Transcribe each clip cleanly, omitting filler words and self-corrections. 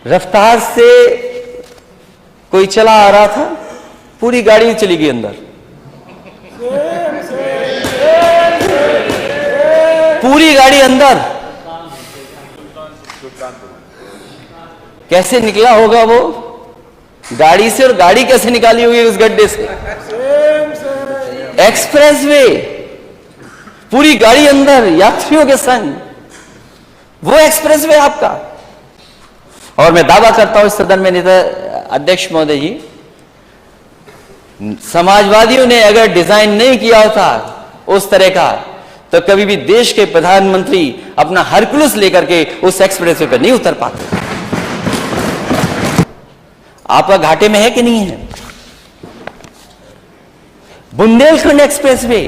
रफ्तार से कोई चला आ रहा था, पूरी गाड़ी चली गई अंदर, पूरी गाड़ी अंदर। कैसे निकला होगा वो गाड़ी से, और गाड़ी कैसे निकाली होगी उस गड्ढे से? एक्सप्रेसवे, पूरी गाड़ी अंदर यात्रियों के संग, वो एक्सप्रेसवे आपका। और मैं दावा करता हूं इस सदन में नेता अध्यक्ष महोदय जी, समाजवादियों ने अगर डिजाइन नहीं किया होता उस तरह का, तो कभी भी देश के प्रधानमंत्री अपना हरकुलस लेकर के उस एक्सप्रेसवे पर नहीं उतर पाते। आपका घाटे में है कि नहीं है? बुंदेलखंड एक्सप्रेसवे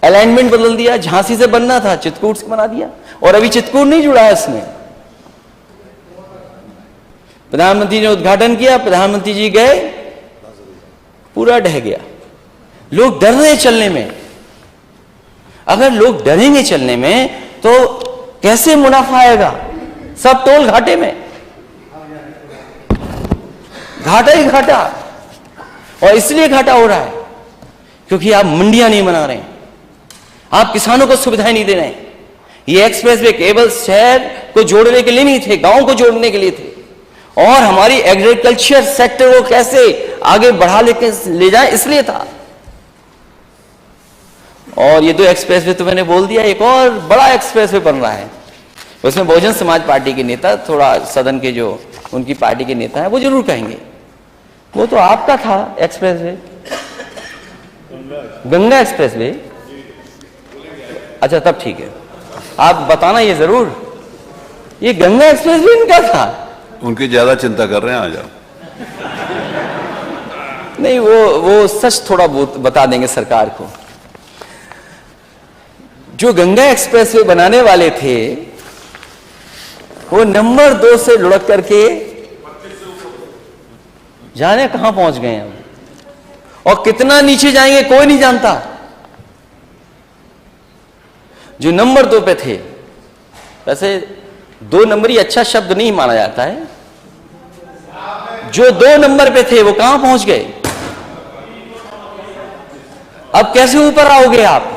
अलाइनमेंट बदल दिया, झांसी से बनना था चित्रकूट से बना दिया, और अभी चित्रकूट नहीं जुड़ा है इसमें। प्रधानमंत्री ने उद्घाटन किया, प्रधानमंत्री जी गए, पूरा ढह गया। लोग डर रहे चलने में। अगर लोग डरेंगे चलने में तो कैसे मुनाफा आएगा? सब टोल घाटे में, घाटा ही घाटा। और इसलिए घाटा हो रहा है क्योंकि आप मंडियां नहीं बना रहे हैं, आप किसानों को सुविधाएं नहीं दे रहे हैं। ये एक्सप्रेसवे केवल शहर को जोड़ने के लिए नहीं थे, गांव को जोड़ने के लिए थे, और हमारी एग्रीकल्चर सेक्टर को कैसे आगे बढ़ा ले जाए इसलिए था। और ये दो एक्सप्रेसवे तो मैंने बोल दिया, एक और बड़ा एक्सप्रेसवे बन रहा है, उसमें बहुजन समाज पार्टी के नेता, थोड़ा सदन के जो उनकी पार्टी के नेता हैं वो जरूर कहेंगे वो तो आपका था एक्सप्रेसवे, गंगा एक्सप्रेसवे। अच्छा तब ठीक है, आप बताना ये जरूर, ये गंगा एक्सप्रेसवे इनका था। उनकी ज्यादा चिंता कर रहे हैं आज आप। नहीं, वो सच थोड़ा बहुत बता देंगे सरकार को। जो गंगा एक्सप्रेसवे बनाने वाले थे वो नंबर 2 से लुढ़क करके जाने कहां पहुंच गए हैं, और कितना नीचे जाएंगे कोई नहीं जानता। जो नंबर 2 पे थे, वैसे 2 नंबरी अच्छा शब्द नहीं माना जाता है, जो 2 नंबर पे थे वो कहां पहुंच गए? अब कैसे ऊपर आओगे आप?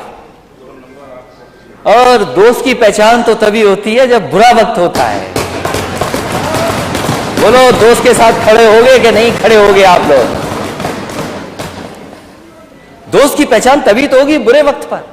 और दोस्त की पहचान तो तभी होती है जब बुरा वक्त होता है। बोलो, दोस्त के साथ खड़े होगे कि नहीं खड़े होगे आप लोग? दोस्त की पहचान तभी तो होगी बुरे वक्त पर।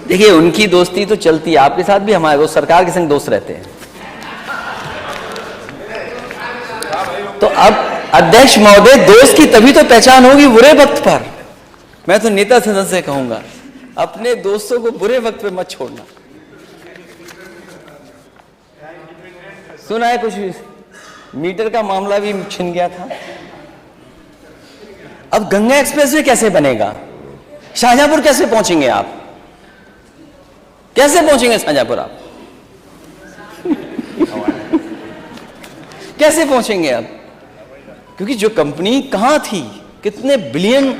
देखिए, उनकी दोस्ती तो चलती है, आपके साथ भी हमारे, वो सरकार के संग दोस्त रहते हैं। तो अब अध्यक्ष महोदय, दोस्त की तभी तो पहचान होगी बुरे वक्त पर। मैं तो नेता सदन से कहूंगा, अपने दोस्तों को बुरे वक्त पे मत छोड़ना। सुना है कुछ मीटर का मामला भी छिन गया था। अब गंगा एक्सप्रेसवे कैसे बनेगा? शाहजहांपुर कैसे पहुंचेंगे आप? कैसे पहुंचेंगे शाहजहांपुर आप? कैसे पहुंचेंगे आप? क्योंकि जो कंपनी कहां थी, कितने बिलियन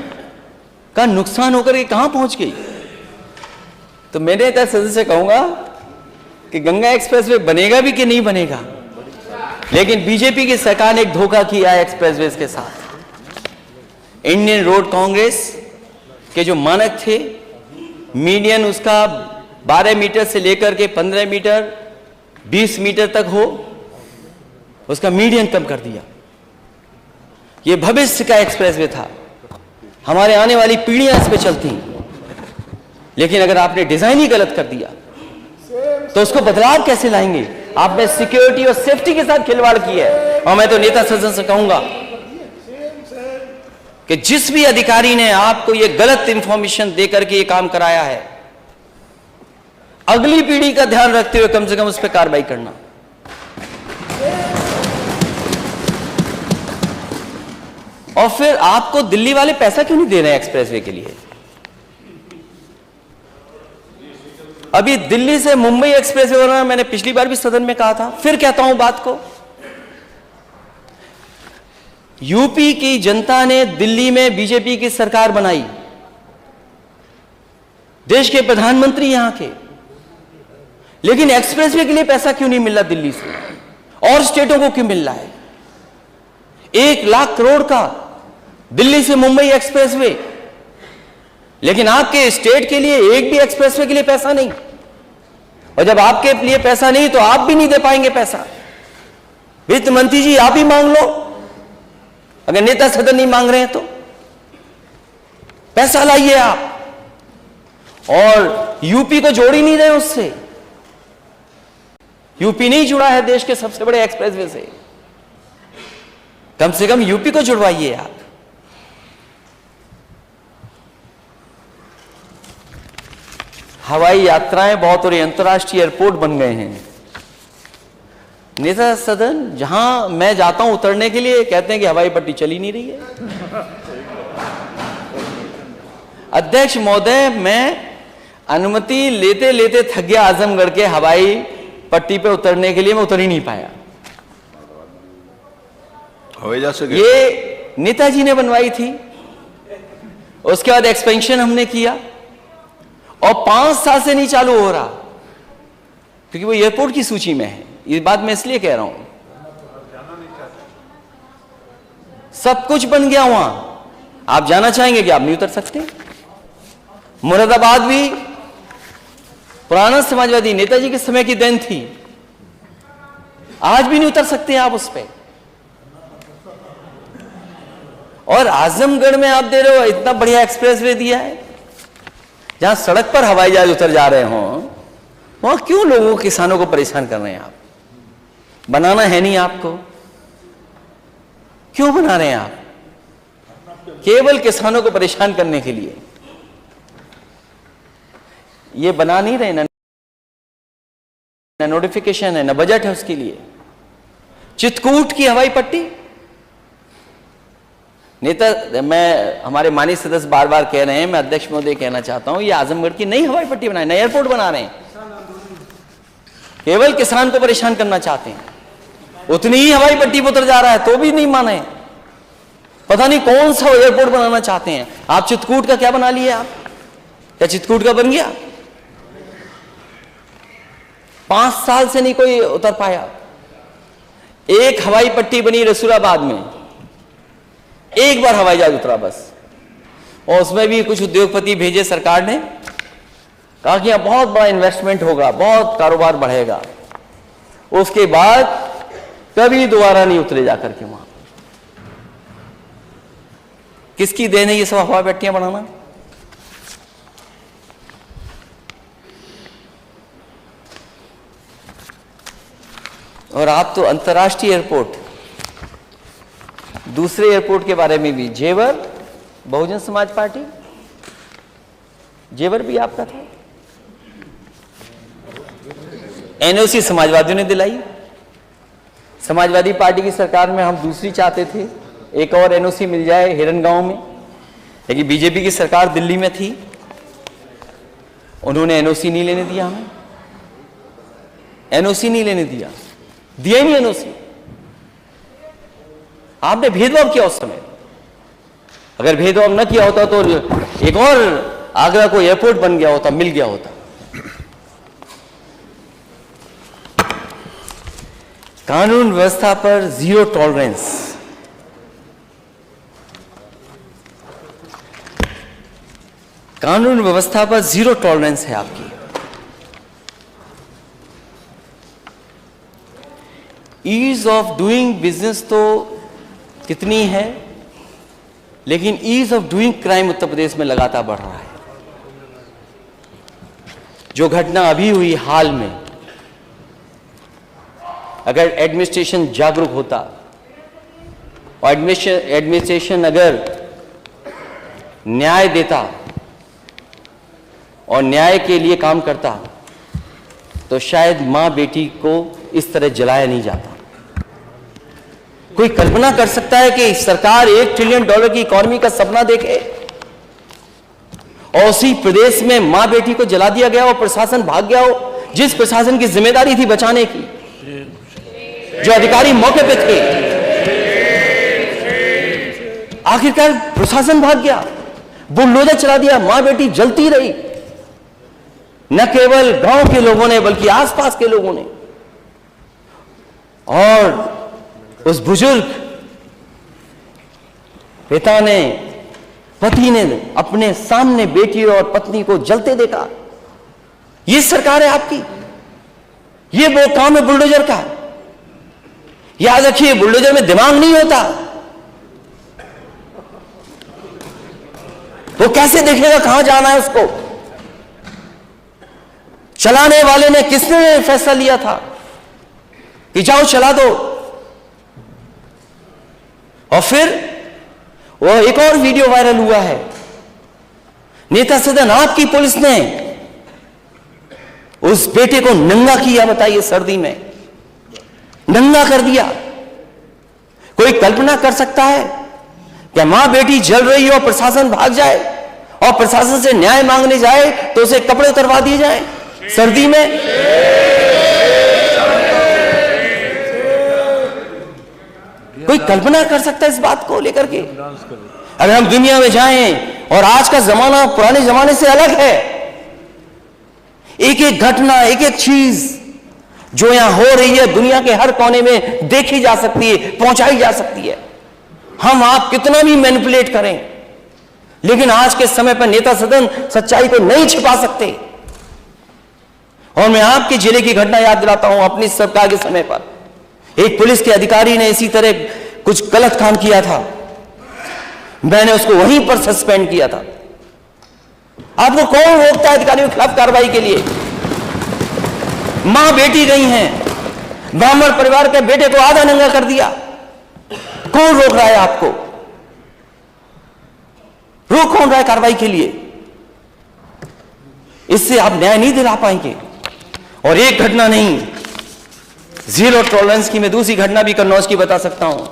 का नुकसान होकर के कहां पहुंच गई। तो मैंने सदस्य से कहूंगा कि गंगा एक्सप्रेसवे बनेगा भी कि नहीं बनेगा, लेकिन बीजेपी की सरकार ने एक धोखा किया है एक्सप्रेसवे के साथ। इंडियन रोड कांग्रेस के जो मानक थे, मीडियन उसका 12 मीटर से लेकर के 15 मीटर 20 मीटर तक हो, उसका मीडियन कम कर दिया। यह भविष्य का एक्सप्रेसवे था, हमारे आने वाली पीढ़ियां इस पे चलती। लेकिन अगर आपने डिजाइन ही गलत कर दिया तो उसको बदलाव कैसे लाएंगे? आपने सिक्योरिटी और सेफ्टी के साथ खिलवाड़ की है। और मैं तो नेता सदन से कहूंगा कि जिस भी अधिकारी ने आपको यह गलत इंफॉर्मेशन देकर के ये काम कराया है, अगली पीढ़ी का ध्यान रखते हुए कम से कम उस पर कार्रवाई करना। और फिर आपको दिल्ली वाले पैसा क्यों नहीं दे रहे हैं एक्सप्रेसवे के लिए? अभी दिल्ली से मुंबई एक्सप्रेस वे बनाना, मैंने पिछली बार भी सदन में कहा था, फिर कहता हूं बात को। यूपी की जनता ने दिल्ली में बीजेपी की सरकार बनाई, देश के प्रधानमंत्री यहां के, लेकिन एक्सप्रेसवे के लिए पैसा क्यों नहीं मिल रहा दिल्ली से और स्टेटों को क्यों मिल रहा है? 1 लाख करोड़ का दिल्ली से मुंबई एक्सप्रेसवे, लेकिन आपके स्टेट के लिए एक भी एक्सप्रेसवे के लिए पैसा नहीं। और जब आपके लिए पैसा नहीं तो आप भी नहीं दे पाएंगे पैसा। वित्त मंत्री जी आप ही मांग लो, अगर नेता सदन नहीं मांग रहे हैं तो पैसा लाइए आप। और यूपी को जोड़ ही नहीं रहे उससे। यूपी नहीं जुड़ा है देश के सबसे बड़े एक्सप्रेसवे से, कम से कम यूपी को जुड़वाइए आप। हवाई यात्राएं बहुत हो रही, अंतर्राष्ट्रीय एयरपोर्ट बन गए हैं। नेता सदन जहां मैं जाता हूं उतरने के लिए कहते हैं कि हवाई पट्टी चली नहीं रही है। अध्यक्ष महोदय, मैं अनुमति लेते लेते थक गया आजमगढ़ के हवाई पट्टी पे उतरने के लिए, मैं उतर ही नहीं पाया। हवाई जहाज से ये नेताजी ने बनवाई थी, उसके बाद एक्सपेंशन हमने किया और 5 साल से नहीं चालू हो रहा, क्योंकि वो एयरपोर्ट की सूची में है। ये बात मैं इसलिए कह रहा हूं, सब कुछ बन गया वहां, आप जाना चाहेंगे कि आप नहीं उतर सकते। मुरादाबाद भी पुराना समाजवादी नेताजी के समय की देन थी, आज भी नहीं उतर सकते आप उस पे। और आजमगढ़ में आप दे रहे हो, इतना बढ़िया एक्सप्रेसवे दिया है, जहां सड़क पर हवाई जहाज उतर जा रहे हो, वहां क्यों लोगों किसानों को परेशान कर रहे हैं आप? बनाना है नहीं आपको, क्यों बना रहे हैं आप? केवल किसानों को परेशान करने के लिए ये बना नहीं रहे। ना नोटिफिकेशन है, ना बजट है उसके लिए। चित्रकूट की हवाई पट्टी, नेता मैं हमारे माननीय सदस्य बार बार कह रहे हैं, मैं अध्यक्ष महोदय कहना चाहता हूं, ये आजमगढ़ की नई हवाई पट्टी बनाए, नया एयरपोर्ट बना रहे हैं, केवल किसान को परेशान करना चाहते हैं। उतनी ही हवाई पट्टी पर उतर जा रहा है तो भी नहीं माने, पता नहीं कौन सा एयरपोर्ट बनाना चाहते हैं आप। चित्रकूट का क्या बना लिए आप? क्या चित्रकूट का बन गया? 5 साल से नहीं कोई उतर पाया। एक हवाई पट्टी बनी रसूलाबाद में, एक बार हवाई जहाज उतरा बस, और उसमें भी कुछ उद्योगपति भेजे सरकार ने, कहा कि यहां बहुत बड़ा इन्वेस्टमेंट होगा, बहुत कारोबार बढ़ेगा। उसके बाद कभी दोबारा नहीं उतरे जाकर के वहां। किसकी देन है ये सब हवाई पट्टियां बनाना? और आप तो अंतर्राष्ट्रीय एयरपोर्ट, दूसरे एयरपोर्ट के बारे में भी, जेवर बहुजन समाज पार्टी, जेवर भी आपका था, एनओसी समाजवादियों ने दिलाई। समाजवादी पार्टी की सरकार में हम दूसरी चाहते थे, एक और एनओसी मिल जाए हिरनगांव में, लेकिन बीजेपी की सरकार दिल्ली में थी, उन्होंने एनओसी नहीं लेने दिया हमें, एनओसी नहीं लेने दिया, दिया ही नहीं एनओसी। आपने भेदभाव किया उस समय। अगर भेदभाव न किया होता तो एक और आगरा को एयरपोर्ट बन गया होता, मिल गया होता। कानून व्यवस्था पर जीरो टॉलरेंस, कानून व्यवस्था पर जीरो टॉलरेंस है आपकी। ईज ऑफ डूइंग बिजनेस तो कितनी है, लेकिन ease of doing crime Uttar Pradesh में लगातार बढ़ रहा है। जो घटना अभी हुई हाल में, अगर एडमिनिस्ट्रेशन जागरूक होता और एडमिनिस्ट्रेशन अगर न्याय देता और न्याय के लिए काम करता, तो शायद मां बेटी को इस तरह जलाया नहीं जाता। कोई कल्पना कर सकता है कि सरकार $1 ट्रिलियन की इकोनॉमी का सपना देखे और उसी प्रदेश में मां बेटी को जला दिया गया और प्रशासन भाग गया हो, जिस प्रशासन की जिम्मेदारी थी बचाने की, जो अधिकारी मौके पे थे, आखिरकार प्रशासन भाग गया, बुलडोजर चला दिया, मां बेटी जलती रही। न केवल गांव के लोगों ने बल्कि आसपास के लोगों ने। और उस बुजुर्ग पिता ने, पति ने अपने सामने बेटी और पत्नी को जलते देखा। ये सरकार है आपकी, ये वो काम है बुलडोजर का। याद रखिए, बुलडोजर में दिमाग नहीं होता। वो कैसे देखेगा कहां जाना है उसको? चलाने वाले ने, किसने फैसला लिया था कि जाओ चला दो? और फिर वो एक और वीडियो वायरल हुआ है, नेता सदन आपकी पुलिस ने उस बेटे को नंगा किया। बताइए, सर्दी में नंगा कर दिया। कोई कल्पना कर सकता है कि मां बेटी जल रही हो, प्रशासन भाग जाए और प्रशासन से न्याय मांगने जाए तो उसे कपड़े उतरवा दिए जाए सर्दी में? कोई कल्पना कर सकता है इस बात को लेकर के? अगर हम दुनिया में जाएं, और आज का जमाना पुराने जमाने से अलग है, एक एक घटना, एक एक चीज जो यहां हो रही है दुनिया के हर कोने में देखी जा सकती है, पहुंचाई जा सकती है। हम आप कितना भी मैनिपुलेट करें, लेकिन आज के समय पर नेता सदन सच्चाई को नहीं छिपा सकते। और मैं आपके जिले की घटना याद दिलाता हूं। अपनी सरकार के समय पर एक पुलिस के अधिकारी ने इसी तरह कुछ गलत काम किया था, मैंने उसको वहीं पर सस्पेंड किया था। आपको कौन रोकता है अधिकारियों के खिलाफ कार्रवाई के लिए? मां बेटी गई हैं, ब्राह्मण परिवार के बेटे को आधा नंगा कर दिया, कौन रोक रहा है आपको? रोक कौन रहा है कार्रवाई के लिए? इससे आप न्याय नहीं दिला पाएंगे। और एक घटना नहीं, जीरो टॉलरेंस की मैं दूसरी घटना भी कन्नौज की बता सकता हूं।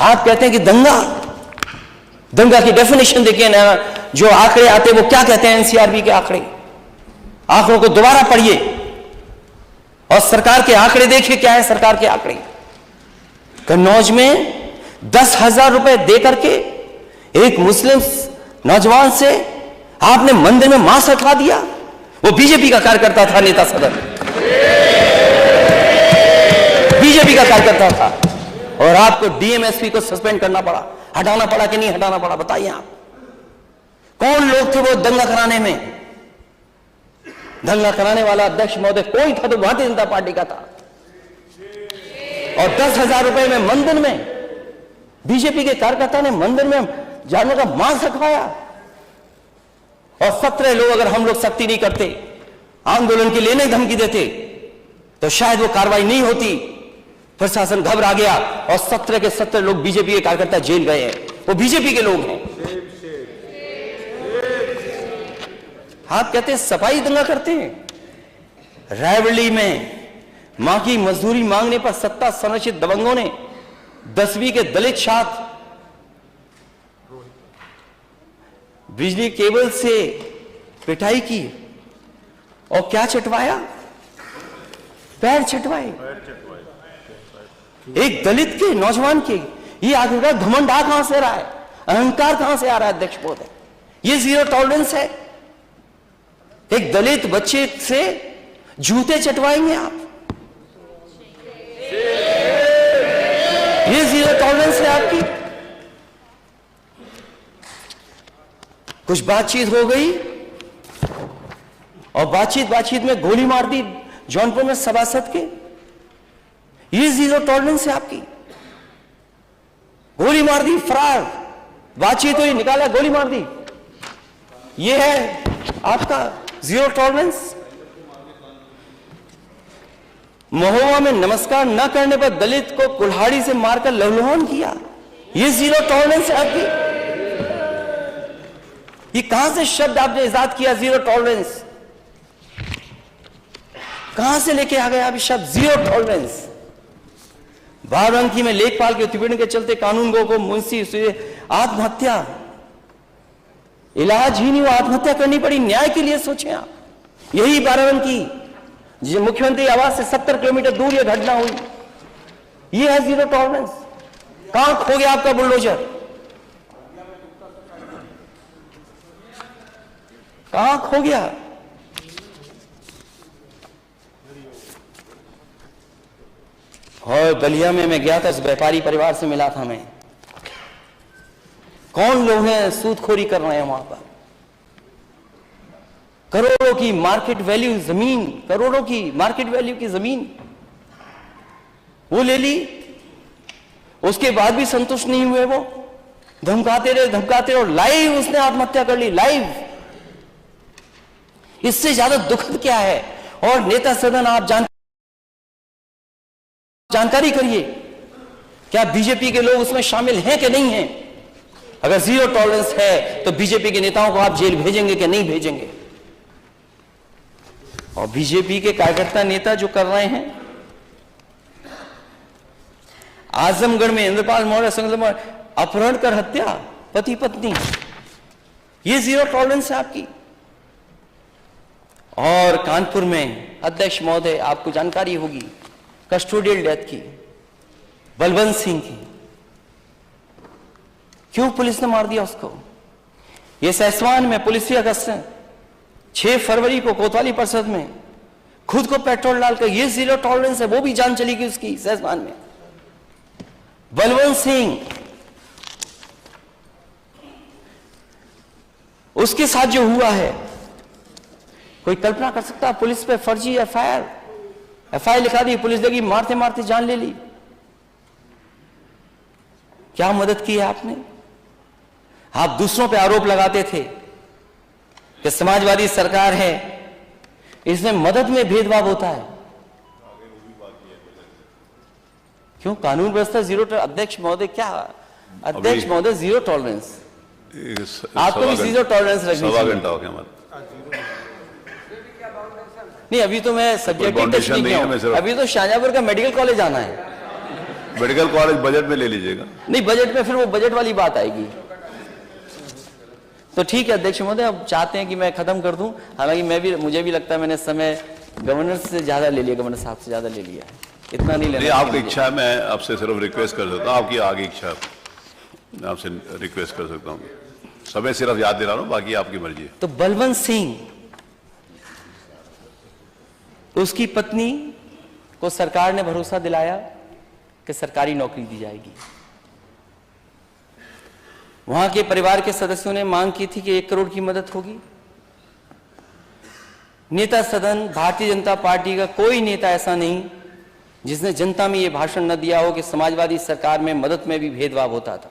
आप कहते हैं कि दंगा की डेफिनेशन देखिए ना, जो आंकड़े आते हैं वो क्या कहते हैं, एनसीआरबी के आंकड़ों को दोबारा पढ़िए और सरकार के आंकड़े देखिए क्या है सरकार के आंकड़े। कन्नौज में 10,000 रुपए दे करके एक मुस्लिम नौजवान से आपने मंदिर में मांस रखवा दिया। वो बीजेपी का कार्यकर्ता था, नेता सदन बीजेपी का कार्यकर्ता था, और आपको डीएमएसपी को सस्पेंड करना पड़ा, हटाना पड़ा कि नहीं हटाना पड़ा? बताइए आप, कौन लोग थे वो दंगा कराने में? दंगा कराने वाला अध्यक्ष महोदय कोई था तो भारतीय जनता पार्टी का था। और 10,000 रुपए में मंदिर में बीजेपी के कार्यकर्ता ने मंदिर में जानवर का मांस रखवाया। और 17 लोग, अगर हम लोग सख्ती नहीं करते, आंदोलन की लेने धमकी देते, तो शायद वो कार्रवाई नहीं होती। प्रशासन घबरा गया और 17 के 17 लोग बीजेपी के कार्यकर्ता जेल गए हैं। वो बीजेपी के लोग हैं। आप कहते हैं सफाई दंगा करते हैं। रायबरेली में मां की मजदूरी मांगने पर सत्ता संरक्षित दबंगों ने 10वीं के दलित छात्र बिजली केबल से पिटाई की और क्या चटवाया? पैर चटवाए एक दलित के नौजवान के। ये आखिरकार घमंड आ कहां से रहा है, अहंकार कहां से आ रहा है अध्यक्ष महोदय? ये जीरो टॉलरेंस है। एक दलित बच्चे से जूते चटवाएंगे आप? ये जीरो टॉलरेंस है आपकी? कुछ बातचीत हो गई और बातचीत में गोली मार दी जौनपुर में सभासद के। ये जीरो टॉलरेंस है आपकी? गोली मार दी, फरार। बातचीत हुई, निकाला, गोली मार दी। ये है आपका जीरो टॉलरेंस? महोबा में नमस्कार न करने पर दलित को कुल्हाड़ी से मारकर लहलहान किया। ये जीरो टॉलरेंस है आपकी? ये कहां से शब्द आपने इजाद किया, जीरो टॉलरेंस? कहां से लेके आ गए आप शब्द जीरो टॉलरेंस? बाराबंकी में लेखपाल के उत्पीड़न के चलते कानून गो को मुंशी से आत्महत्या। इलाज ही नहीं हुआ, आत्महत्या करनी पड़ी। न्याय के लिए सोचें आप। यही बाराबंकी जो मुख्यमंत्री आवास से 70 किलोमीटर दूर यह घटना हुई, ये है जीरो टॉलरेंस। कहां खो गया आपका बुलडोजर? कहां खो गया? और बलिया में मैं गया था, इस व्यापारी परिवार से मिला था मैं। कौन लोग हैं सूदखोरी कर रहे हैं वहां पर? करोड़ों की मार्केट वैल्यू जमीन, करोड़ों की मार्केट वैल्यू की जमीन वो ले ली, उसके बाद भी संतुष्ट नहीं हुए। वो धमकाते रहे और लाइव उसने आत्महत्या कर ली, लाइव। इससे ज्यादा दुखद क्या है? और नेता सदन आप जानकारी करिए, क्या बीजेपी के लोग उसमें शामिल हैं कि नहीं हैं? अगर जीरो टॉलरेंस है तो बीजेपी के नेताओं को आप जेल भेजेंगे कि नहीं भेजेंगे? और बीजेपी के कार्यकर्ता नेता जो कर रहे हैं, आजमगढ़ में इंद्रपाल मौर्य संगम अपहरण कर हत्या, पति पत्नी, ये जीरो टॉलरेंस है आपकी। और कानपुर में अध्यक्ष महोदय, आपको जानकारी होगी कस्टोडियल डेथ की, बलवंत सिंह की। क्यों पुलिस ने मार दिया उसको? ये सैसवान में पुलिसिया गश्त 6 फरवरी को कोतवाली परिषद में खुद को पेट्रोल डालकर, ये जीरो टॉलरेंस है। वो भी जान चली गई उसकी सैसवान में। बलवंत सिंह, उसके साथ जो हुआ है, कोई कल्पना कर सकता? पुलिस पे फर्जी एफआईआर लिखा दी, पुलिस लगी, मारते मारते जान ले ली। क्या मदद की है आपने? आप दूसरों पे आरोप लगाते थे कि समाजवादी सरकार है, इसमें मदद में भेदभाव होता है। क्यों? कानून व्यवस्था जीरो अध्यक्ष महोदय, क्या अध्यक्ष महोदय जीरो टॉलरेंस? आपको भी जीरो टॉलरेंस रखनी चाहिए। घंटा हो गया हमारा। नहीं, अभी तो मैं सब्जेक्टिव टच नहीं किया हूं। अभी तो शाहजहांपुर का मेडिकल कॉलेज आना है। मेडिकल कॉलेज बजट में ले लीजिएगा। नहीं, बजट में फिर वो बजट वाली बात आएगी। तो ठीक है अध्यक्ष महोदय, अब चाहते हैं कि मैं खत्म कर दूं। हालांकि मुझे भी लगता है मैंने समय गवर्नर से ज्यादा ले लिया, गवर्नर साहब से ज्यादा ले लिया है। इतना नहीं लेना। आपकी इच्छा है, मैं आपसे सिर्फ रिक्वेस्ट कर सकता हूँ, आपकी आगे इच्छा मैं आपसे रिक्वेस्ट कर सकता हूँ। समय सिर्फ याद दिला रहा हूँ, बाकी आपकी मर्जी है। तो बलवंत सिंह, उसकी पत्नी को सरकार ने भरोसा दिलाया कि सरकारी नौकरी दी जाएगी। वहां के परिवार के सदस्यों ने मांग की थी कि 1 करोड़ की मदद होगी। नेता सदन भारतीय जनता पार्टी का कोई नेता ऐसा नहीं जिसने जनता में यह भाषण न दिया हो कि समाजवादी सरकार में मदद में भी भेदभाव होता था।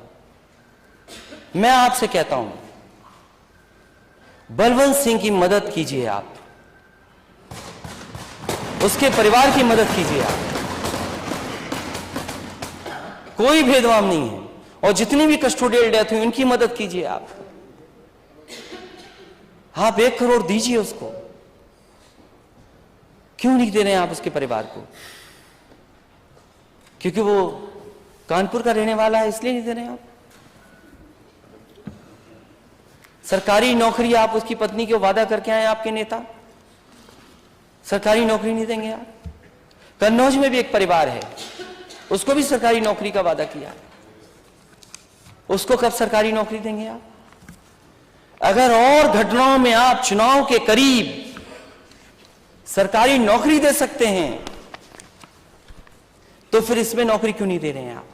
मैं आपसे कहता हूं, बलवंत सिंह की मदद कीजिए, आप उसके परिवार की मदद कीजिए। आप, कोई भेदभाव नहीं है। और जितनी भी कस्टोडियल डेथ हुई उनकी मदद कीजिए। आप 1 करोड़ दीजिए उसको। क्यों नहीं दे रहे हैं आप उसके परिवार को? क्योंकि वो कानपुर का रहने वाला है, इसलिए नहीं दे रहे हैं आप? सरकारी नौकरी आप उसकी पत्नी को वादा करके आए आपके नेता, सरकारी नौकरी नहीं देंगे आप? कन्नौज में भी एक परिवार है, उसको भी सरकारी नौकरी का वादा किया, उसको कब सरकारी नौकरी देंगे आप? अगर और घटनाओं में आप चुनाव के करीब सरकारी नौकरी दे सकते हैं तो फिर इसमें नौकरी क्यों नहीं दे रहे हैं आप?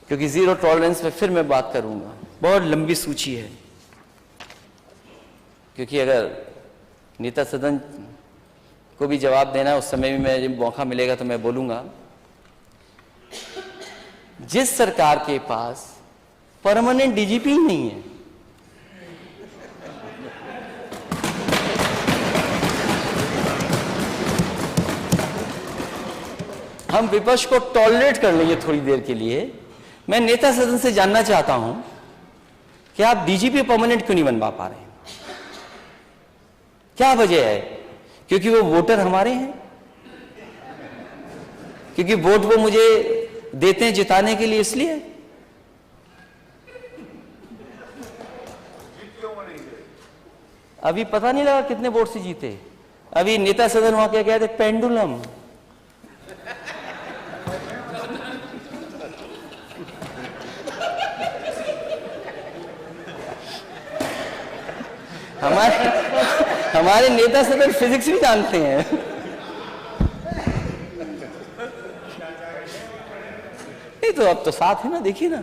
क्योंकि जीरो टॉलरेंस पे फिर मैं बात करूंगा, बहुत लंबी सूची है। क्योंकि अगर नेता सदन को भी जवाब देना है, उस समय भी मैं जब मौका मिलेगा तो मैं बोलूंगा। जिस सरकार के पास परमानेंट डीजीपी ही नहीं है, हम विपक्ष को टॉलरेट कर लेंगे थोड़ी देर के लिए। मैं नेता सदन से जानना चाहता हूं कि आप डीजीपी परमानेंट क्यों नहीं बनवा पा रहे हैं? क्या वजह है? क्योंकि वो वोटर हमारे हैं, क्योंकि वोट वो मुझे देते हैं जिताने के लिए, इसलिए? अभी पता नहीं लगा कितने वोट से जीते। अभी नेता सदन वहां क्या कहते, पेंडुलम। हमारे नेता सदन फिजिक्स भी जानते हैं। नहीं तो अब तो साथ है ना, देखिए ना,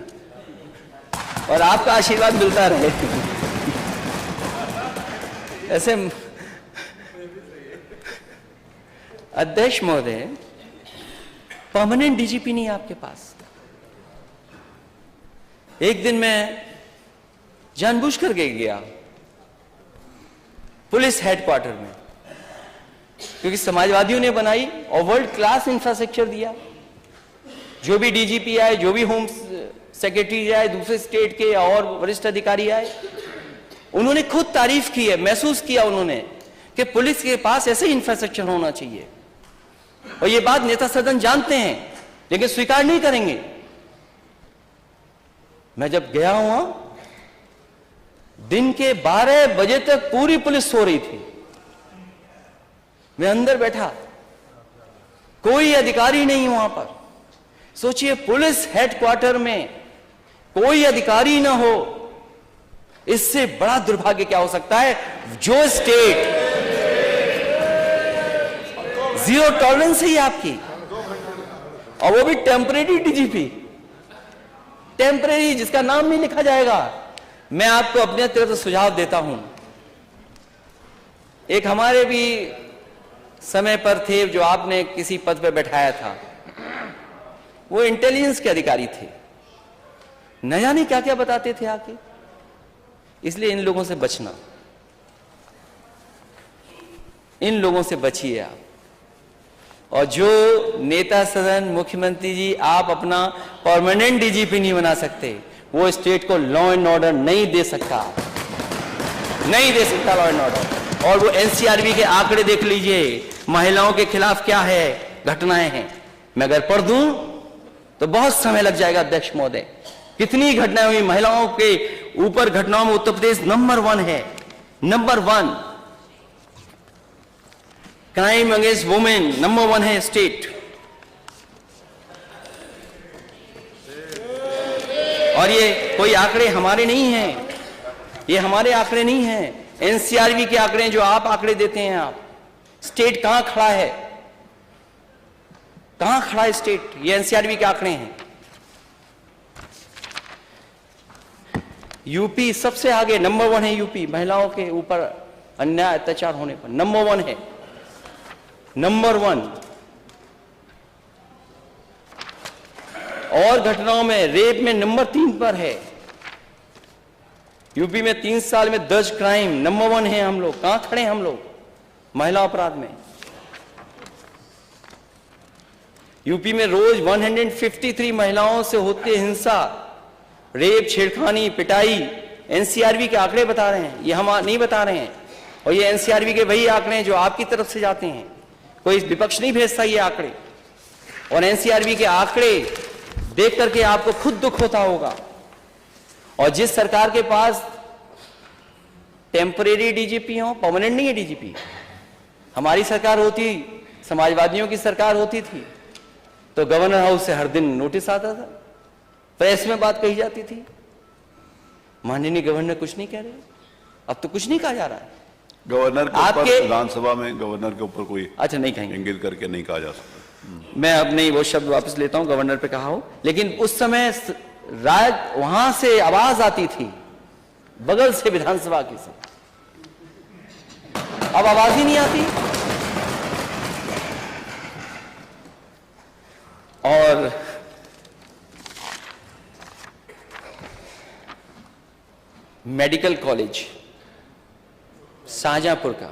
और आपका आशीर्वाद मिलता रहे। ऐसे अध्यक्ष महोदय, परमानेंट डीजीपी नहीं है आपके पास। एक दिन मैं जानबूझ करके गया पुलिस हेडक्वार्टर में, क्योंकि समाजवादियों ने बनाई और वर्ल्ड क्लास इंफ्रास्ट्रक्चर दिया। जो भी डीजीपी आए, जो भी होम सेक्रेटरी आए, दूसरे स्टेट के और वरिष्ठ अधिकारी आए, उन्होंने खुद तारीफ की है, महसूस किया उन्होंने कि पुलिस के पास ऐसे इंफ्रास्ट्रक्चर होना चाहिए। और ये बात नेता सदन जानते हैं, लेकिन स्वीकार नहीं करेंगे। मैं जब गया हुआ, दिन के 12 बजे तक पूरी पुलिस सो रही थी। मैं अंदर बैठा, कोई अधिकारी नहीं वहां पर। सोचिए, पुलिस हेडक्वार्टर में कोई अधिकारी ना हो, इससे बड़ा दुर्भाग्य क्या हो सकता है। जो स्टेट जीरो टॉलरेंस है आपकी, और वो भी टेम्परेरी डीजीपी, टेम्परेरी, जिसका नाम नहीं लिखा जाएगा। मैं आपको अपने तरफ से सुझाव देता हूं। एक हमारे भी समय पर थे जो आपने किसी पद पर बैठाया था, वो इंटेलिजेंस के अधिकारी थे, न जाने क्या क्या बताते थे आके। इसलिए इन लोगों से बचना, इन लोगों से बचिए आप। और जो नेता सदन, मुख्यमंत्री जी, आप अपना परमानेंट डीजीपी नहीं बना सकते, वो स्टेट को लॉ एंड ऑर्डर नहीं दे सकता, नहीं दे सकता लॉ एंड ऑर्डर। और वो एनसीआरबी के आंकड़े देख लीजिए, महिलाओं के खिलाफ क्या है घटनाएं हैं। मैं अगर पढ़ दूं तो बहुत समय लग जाएगा अध्यक्ष महोदय। कितनी घटनाएं हुई महिलाओं के ऊपर, घटनाओं में उत्तर प्रदेश नंबर 1 है, number 1। Crime against women number 1 है स्टेट। और ये कोई आंकड़े हमारे नहीं हैं, ये हमारे आंकड़े नहीं हैं, एनसीआरबी के आंकड़े जो आप आंकड़े देते हैं। आप स्टेट कहां खड़ा है, कहां खड़ा है स्टेट, ये एनसीआरबी के आंकड़े हैं। यूपी सबसे आगे, नंबर 1 है यूपी, महिलाओं के ऊपर अन्याय अत्याचार होने पर नंबर 1 है, नंबर 1। और घटनाओं में, रेप में नंबर 3 पर है। यूपी में 3 साल में दर्ज क्राइम नंबर 1 है। हम लोग कहां खड़े हैं, हम लोग महिला अपराध में। यूपी में रोज 153 महिलाओं से होती है हिंसा, रेप, छेड़खानी, पिटाई। एनसीआरबी के आंकड़े बता रहे हैं, ये हम नहीं बता रहे हैं। और ये एनसीआरबी के वही आंकड़े हैं जो आपकी तरफ से जाते हैं, कोई विपक्ष नहीं भेजता ये आंकड़े। और एनसीआरबी के आंकड़े देख करके आपको खुद दुख होता होगा। और जिस सरकार के पास टेम्परेरी डीजीपी हो, परमानेंट नहीं है डीजीपी, हमारी सरकार होती, समाजवादियों की सरकार होती थी, तो गवर्नर हाउस से हर दिन नोटिस आता था, प्रेस में बात कही जाती थी, माननीय गवर्नर कुछ नहीं कह रहे। अब तो कुछ नहीं कहा जा रहा है। गवर्नर के ऊपर आपके विधानसभा में गवर्नर के ऊपर कोई अच्छा नहीं कहेंगे, इंगित करके नहीं कहा जा सकता। मैं अब नहीं वो शब्द वापस लेता हूं, गवर्नर पे कहा हो। लेकिन उस समय वहां से आवाज आती थी, बगल से विधानसभा की से। अब आवाज ही नहीं आती। और मेडिकल कॉलेज शाहजहांपुर का